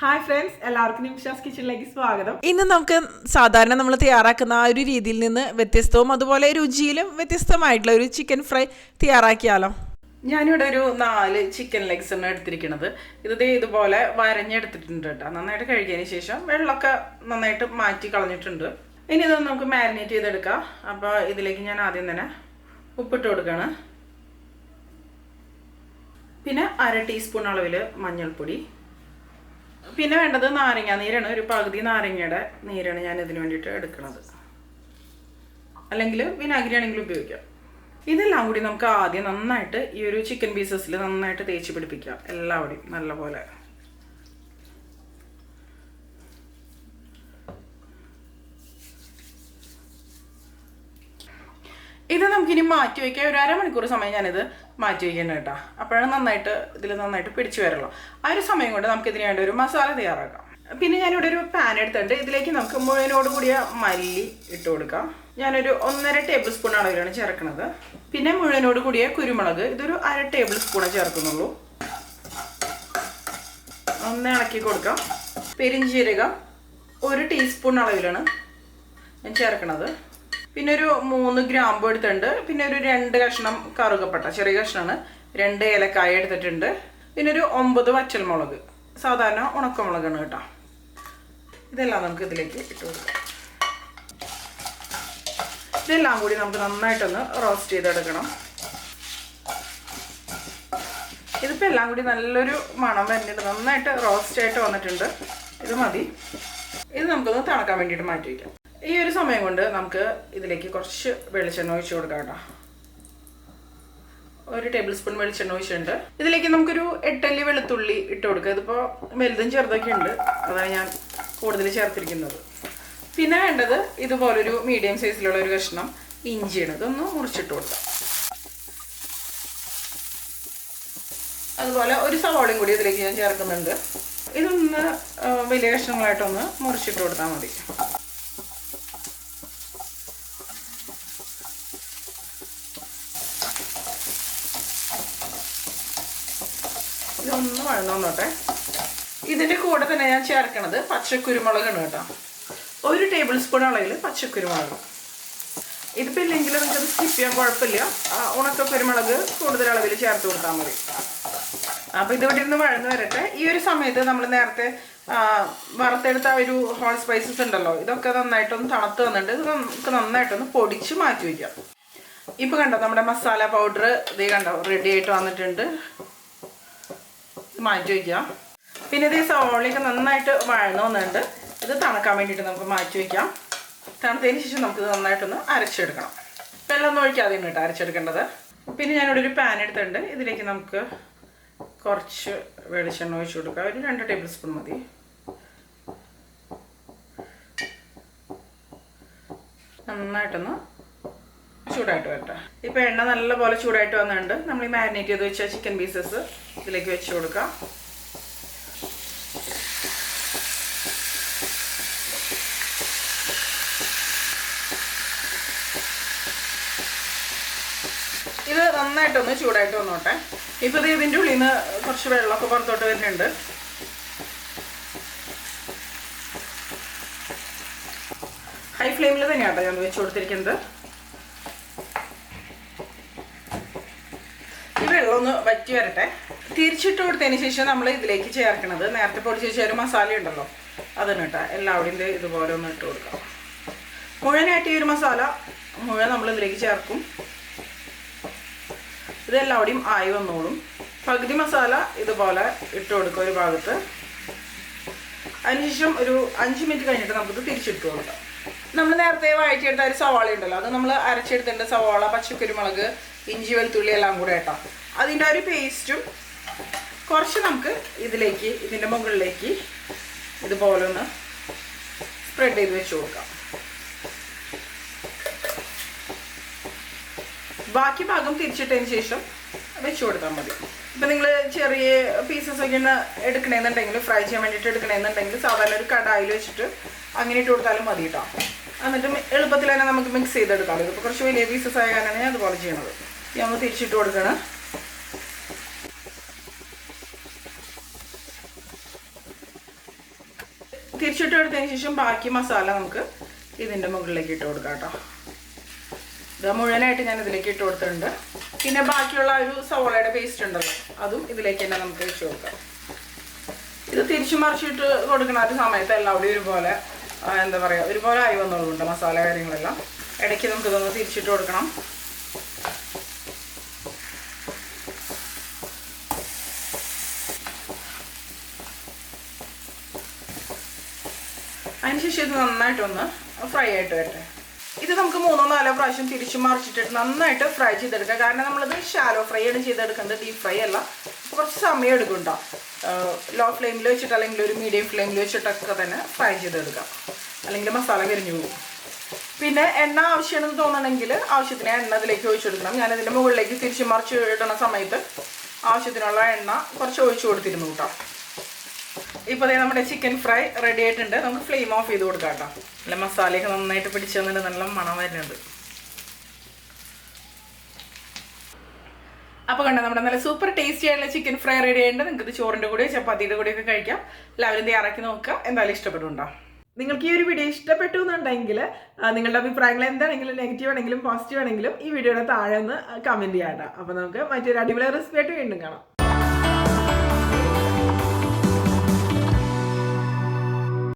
Hi friends, എല്ലാവർക്കും നിംഷാസ് കിച്ചണിലേക്ക് സ്വാഗതം. ഇന്ന് നമുക്ക് സാധാരണ നമ്മൾ തയ്യാറാക്കുന്ന ആ ഒരു രീതിയിൽ നിന്ന് വ്യത്യസ്തവും അതുപോലെ രുചിയിലും വ്യത്യസ്തമായിട്ടുള്ള ഒരു ചിക്കൻ ഫ്രൈ തയ്യാറാക്കിയാലോ. ഞാനിവിടെ ഒരു 4 ചിക്കൻ ലെഗ്സ് ആണ് എടുത്തിരിക്കുന്നത്. ഇത് ഇതുപോലെ വരഞ്ഞെടുത്തിട്ടുണ്ട് കേട്ടോ. നന്നായിട്ട് കഴുകിയതിന് ശേഷം വെള്ളമൊക്കെ നന്നായിട്ട് മാറ്റി കളഞ്ഞിട്ടുണ്ട്. ഇനി ഇതൊന്ന് നമുക്ക് മാരിനേറ്റ് ചെയ്തെടുക്കാം. അപ്പോൾ ഇതിലേക്ക് ഞാൻ ആദ്യം തന്നെ ഉപ്പിട്ട് കൊടുക്കുകയാണ്. പിന്നെ 1/2 ടീസ്പൂൺ അളവിൽ മഞ്ഞൾപ്പൊടി. പിന്നെ വേണ്ടത് നാരങ്ങ നീരാണ്. ഒരു പകുതി നാരങ്ങയുടെ നീരാണ് ഞാൻ ഇതിന് വേണ്ടിയിട്ട് എടുക്കുന്നത്. അല്ലെങ്കിൽ വിനാഗിരി ആണെങ്കിലും ഉപയോഗിക്കാം. ഇതെല്ലാം കൂടി നമുക്ക് ആദ്യം നന്നായിട്ട് ഈ ഒരു ചിക്കൻ പീസസിൽ നന്നായിട്ട് തേച്ച് പിടിപ്പിക്കാം. എല്ലാവരും നല്ലപോലെ. ഇത് നമുക്കിനി മാറ്റി വയ്ക്കാം. ഒരു അരമണിക്കൂർ സമയം ഞാനിത് മാറ്റി വയ്ക്കേണ്ട കേട്ടോ. അപ്പോഴാണ് ഇതിൽ നന്നായിട്ട് പിടിച്ചു വരല്ലോ. ആ ഒരു സമയം കൊണ്ട് നമുക്ക് ഇതിന് വേണ്ട ഒരു മസാല തയ്യാറാക്കാം. പിന്നെ ഞാനിവിടെ ഒരു പാൻ എടുത്തിട്ടുണ്ട്. ഇതിലേക്ക് നമുക്ക് മുഴുവനോട് കൂടിയ മല്ലി ഇട്ട് കൊടുക്കാം. ഞാനൊരു 1.5 ടേബിൾ സ്പൂൺ അളവിലാണ് ചേർക്കുന്നത്. പിന്നെ മുഴുവനോട് കൂടിയ കുരുമുളക്, ഇതൊരു 1/2 ടേബിൾ സ്പൂണേ ചേർക്കുന്നുള്ളൂ. ഒന്ന് ഇളക്കി കൊടുക്കാം. പെരിഞ്ജീരകം 1 ടീസ്പൂൺ അളവിലാണ് ഞാൻ ചേർക്കുന്നത്. പിന്നെ ഒരു 3 ഗ്രാമ്പു എടുത്തിട്ടുണ്ട്. പിന്നെ ഒരു 2 കഷ്ണം കറുകപ്പട്ട, ചെറിയ കഷ്ണമാണ്. 2 ഏലക്കായ എടുത്തിട്ടുണ്ട്. പിന്നെ ഒരു 9 വറ്റൽമുളക്, സാധാരണ ഉണക്കമുളകാണ് കേട്ടോ. ഇതെല്ലാം നമുക്ക് ഇതിലേക്ക് ഇട്ട് കൊടുക്കാം. ഇതെല്ലാം കൂടി നമുക്ക് നന്നായിട്ടൊന്ന് റോസ്റ്റ് ചെയ്തെടുക്കണം. ഇതിപ്പോൾ എല്ലാം കൂടി നല്ലൊരു മണം വരുന്നുണ്ട്. നന്നായിട്ട് റോസ്റ്റ് ആയിട്ട് വന്നിട്ടുണ്ട്. ഇത് മതി. ഇത് നമുക്കൊന്ന് തണുക്കാൻ വേണ്ടിയിട്ട് മാറ്റി വയ്ക്കാം. ഈ ഒരു സമയം കൊണ്ട് നമുക്ക് ഇതിലേക്ക് കുറച്ച് വെളിച്ചെണ്ണ ഒഴിച്ച് കൊടുക്കാം കേട്ടോ. 1 ടേബിൾ സ്പൂൺ വെളിച്ചെണ്ണ ഒഴിച്ചിട്ടുണ്ട്. ഇതിലേക്ക് നമുക്കൊരു 8 അല്ലി വെളുത്തുള്ളി ഇട്ട് കൊടുക്കുക. ഇതിപ്പോൾ വലുതും ചെറുതൊക്കെ ഉണ്ട്, അതാണ് ഞാൻ കൂടുതൽ ചേർത്തിരിക്കുന്നത്. പിന്നെ വേണ്ടത് ഇതുപോലൊരു മീഡിയം സൈസിലുള്ള ഒരു കഷ്ണം ഇഞ്ചിയാണ്. ഇതൊന്ന് മുറിച്ചിട്ട് കൊടുക്കാം. അതുപോലെ ഒരു സവാളയും കൂടി ഇതിലേക്ക് ഞാൻ ചേർക്കുന്നുണ്ട്. ഇതൊന്ന് വലിയ കഷ്ണങ്ങളായിട്ടൊന്ന് മുറിച്ചിട്ട് കൊടുത്താൽ മതി. ഇതൊന്ന് വഴന്നോട്ടെ. ഇതിൻ്റെ കൂടെ തന്നെ ഞാൻ ചേർക്കണത് പച്ചക്കുരുമുളകാണ് കേട്ടോ. 1 ടേബിൾ സ്പൂൺ അളവിൽ പച്ചക്കുരുമുളക്. ഇതിപ്പോൾ ഇല്ലെങ്കിൽ നമുക്കത് സ്കിപ്പ് ചെയ്യാൻ കുഴപ്പമില്ല. ഉണക്ക കുരുമുളക് കൂടുതൽ അളവിൽ ചേർത്ത് കൊടുത്താൽ മതി. അപ്പോൾ ഇതിവിടെ ഇരുന്ന് വഴന്ന് വരട്ടെ. ഈ ഒരു സമയത്ത് നമ്മൾ നേരത്തെ വറുത്തെടുത്ത ഒരു ഹോൾ സ്പൈസസ് ഉണ്ടല്ലോ, ഇതൊക്കെ നന്നായിട്ടൊന്ന് തണുത്ത് വന്നിട്ട് ഇത് നമുക്ക് നന്നായിട്ടൊന്ന് പൊടിച്ച് മാറ്റി വയ്ക്കാം. ഇപ്പോൾ കണ്ടോ നമ്മുടെ മസാല പൗഡർ ഇത് കണ്ടോ റെഡി ആയിട്ട് വന്നിട്ടുണ്ട്. മാറ്റി വയ്ക്കാം. പിന്നെ ഇത് സവാളയൊക്കെ നന്നായിട്ട് വഴന്ന് വന്നിട്ടുണ്ട്. ഇത് തണുക്കാൻ വേണ്ടിയിട്ട് നമുക്ക് മാറ്റി വയ്ക്കാം. തണുത്തതിന് ശേഷം നമുക്കിത് നന്നായിട്ടൊന്ന് അരച്ചെടുക്കണം. വെള്ളമൊന്നും ഒഴിക്കാതെയാണ് കേട്ടോ അരച്ചെടുക്കേണ്ടത്. പിന്നെ ഞാനിവിടെ ഒരു പാൻ എടുത്തിട്ടുണ്ട്. ഇതിലേക്ക് നമുക്ക് കുറച്ച് വെളിച്ചെണ്ണ ഒഴിച്ച് കൊടുക്കാം. ഒരു 2 ടേബിൾ സ്പൂൺ മതി. നന്നായിട്ടൊന്ന് ചൂടായിട്ട് വരട്ടെ. ഇപ്പോൾ എണ്ണ നല്ലപോലെ ചൂടായിട്ട് വന്നിട്ടുണ്ട്. നമ്മൾ ഈ മാരിനേറ്റ് ചെയ്ത് വെച്ച ചിക്കൻ പീസസ് ഇതിലേക്ക് വെച്ച് കൊടുക്കാം. ഇത് നന്നായിട്ടൊന്ന് ചൂടായിട്ട് വന്നോട്ടെ. ഇപ്പോൾ ഇതിൻ്റെ ഉള്ളിൽ നിന്ന് കുറച്ച് വെള്ളമൊക്കെ പുറത്തോട്ട് വരുന്നുണ്ട്. ഹൈ ഫ്ലെയിമിൽ തന്നെയാട്ടോ ഞാൻ വെച്ച് കൊടുത്തിരിക്കുന്നത്. ഈ വെള്ളം ഒന്ന് വറ്റി വരട്ടെ. തിരിച്ചിട്ട് കൊടുത്തതിന് ശേഷം നമ്മൾ ഇതിലേക്ക് ചേർക്കണത് നേരത്തെ പൊടിച്ച് വെച്ച ഒരു മസാല ഉണ്ടല്ലോ, അതാണ് കേട്ടോ. എല്ലാവരുടെയും ഇതുപോലെ ഒന്ന് ഇട്ട് കൊടുക്കാം. മുഴുവനായിട്ട് ഈ ഒരു മസാല മുഴുവൻ നമ്മൾ ഇതിലേക്ക് ചേർക്കും. ഇതെല്ലാവരുടെയും ആയി വന്നോളും. പകുതി മസാല ഇതുപോലെ ഇട്ട് കൊടുക്കുക ഒരു ഭാഗത്ത്. അതിനുശേഷം ഒരു 5 മിനിറ്റ് കഴിഞ്ഞിട്ട് നമുക്കിത് തിരിച്ചിട്ട് കൊടുക്കാം. നമ്മൾ നേരത്തെ വഴറ്റിയെടുത്ത ഒരു സവാള ഉണ്ടല്ലോ, അത് നമ്മൾ അരച്ചെടുത്തിട്ടുണ്ട്. സവാള, പച്ചക്കുരുമുളക്, ഇഞ്ചി, വെളുത്തുള്ളി എല്ലാം കൂടെ കേട്ടോ. അതിൻ്റെ ഒരു പേസ്റ്റും കുറച്ച് നമുക്ക് ഇതിൻ്റെ മുകളിലേക്ക് ഇതുപോലെ ഒന്ന് സ്പ്രെഡ് ചെയ്ത് വെച്ച് കൊടുക്കാം. ബാക്കി ഭാഗം തിരിച്ചിട്ടതിന് ശേഷം വെച്ച് കൊടുത്താൽ മതി. ഇപ്പം നിങ്ങൾ ചെറിയ പീസസ് ഒക്കെ എടുക്കണമെന്നുണ്ടെങ്കിൽ, ഫ്രൈ ചെയ്യാൻ വേണ്ടിയിട്ട് എടുക്കണമെന്നുണ്ടെങ്കിൽ സാധാരണ ഒരു കടായിൽ വെച്ചിട്ട് അങ്ങനെ ഇട്ട് കൊടുത്താലും മതി കേട്ടോ. എന്നിട്ട് എളുപ്പത്തിൽ തന്നെ നമുക്ക് മിക്സ് ചെയ്തെടുക്കാം. ഇതിപ്പോൾ കുറച്ച് വലിയ പീസസ് ആയ കാരണമാണ് ഞാൻ അതുപോലെ ചെയ്യണത്. നമ്മൾ തിരിച്ചിട്ട് കൊടുക്കണം. തിരിച്ചിട്ട് എടുത്തതിന് ശേഷം ബാക്കി മസാല നമുക്ക് ഇതിൻ്റെ മുകളിലേക്ക് ഇട്ട് കൊടുക്കാം കേട്ടോ. ഇത് മുഴുവനായിട്ട് ഞാൻ ഇതിലേക്ക് ഇട്ട് കൊടുത്തിട്ടുണ്ട്. പിന്നെ ബാക്കിയുള്ള ഒരു സവോളയുടെ പേസ്റ്റ് ഉണ്ടല്ലോ, അതും ഇതിലേക്ക് തന്നെ നമുക്ക് വെച്ച് കൊടുക്കാം. ഇത് തിരിച്ചു മറിച്ചിട്ട് കൊടുക്കുന്ന ഒരു സമയത്ത് എല്ലാവരും ഒരുപോലെ എന്താ പറയുക ഒരുപോലെ ആയി വന്നോളുണ്ട് മസാല കാര്യങ്ങളെല്ലാം. ഇടയ്ക്ക് നമുക്കിതൊന്ന് തിരിച്ചിട്ട് കൊടുക്കണം. അതിനുശേഷം ഇത് നന്നായിട്ടൊന്ന് ഫ്രൈ ആയിട്ട് വരട്ടെ. ഇത് നമുക്ക് 3-4 പ്രാവശ്യം തിരിച്ചു മറിച്ചിട്ടിട്ട് നന്നായിട്ട് ഫ്രൈ ചെയ്തെടുക്കാം. കാരണം നമ്മളിത് ഷാലോ ഫ്രൈ ആണ് ചെയ്തെടുക്കുന്നത്, ഡീപ്പ് ഫ്രൈ അല്ല. കുറച്ച് സമയം എടുക്കും കേട്ടോ. ലോ ഫ്ലെയിമിൽ വെച്ചിട്ട് അല്ലെങ്കിൽ ഒരു മീഡിയം ഫ്ലെയിമിൽ വെച്ചിട്ടൊക്കെ തന്നെ ഫ്രൈ ചെയ്തെടുക്കാം, അല്ലെങ്കിൽ മസാല കരിഞ്ഞു പോകും. പിന്നെ എണ്ണ ആവശ്യമാണെന്ന് തോന്നണമെങ്കിൽ ആവശ്യത്തിന് എണ്ണ ഇതിലേക്ക് ഒഴിച്ചു കൊടുക്കണം. ഞാനതിൻ്റെ മുകളിലേക്ക് തിരിച്ചു മറിച്ച് ഇടുന്ന സമയത്ത് ആവശ്യത്തിനുള്ള എണ്ണ കുറച്ച് ഒഴിച്ചു കൊടുത്തിരുന്നു കേട്ടോ. ഇപ്പോൾ നമ്മുടെ ചിക്കൻ ഫ്രൈ റെഡി ആയിട്ടുണ്ട്. നമുക്ക് ഫ്ലെയിം ഓഫ് ചെയ്ത് കൊടുക്കാം കേട്ടോ. അല്ല മസാലയൊക്കെ നന്നായിട്ട് പിടിച്ച് വന്നിട്ട് നല്ല മണം വരുന്നുണ്ട്. അപ്പോൾ കണ്ടോ നമ്മുടെ നല്ല സൂപ്പർ ടേസ്റ്റി ആയിട്ടുള്ള ചിക്കൻ ഫ്രൈ റെഡി ആയിട്ടുണ്ട്. നിങ്ങൾക്ക് ചോറിൻ്റെ കൂടെയോ ചപ്പാത്തിയുടെ കൂടെയൊക്കെ കഴിക്കാം. എല്ലാവരും തയ്യാറാക്കി നോക്കുക. എന്തായാലും ഇഷ്ടപ്പെടുന്നുണ്ടോ? നിങ്ങൾക്ക് ഈ ഒരു വീഡിയോ ഇഷ്ടപ്പെട്ടു എന്നുണ്ടെങ്കിൽ നിങ്ങളുടെ അഭിപ്രായങ്ങൾ എന്താണെങ്കിലും നെഗറ്റീവ് ആണെങ്കിലും പോസിറ്റീവ് ആണെങ്കിലും ഈ വീഡിയോയുടെ താഴെ ഒന്ന് കമൻറ്റ് ചെയ്യാം കേട്ടോ. അപ്പോൾ നമുക്ക് മറ്റൊരു അടിപൊളി റെസിപ്പി ആയിട്ട് വീണ്ടും കാണാം.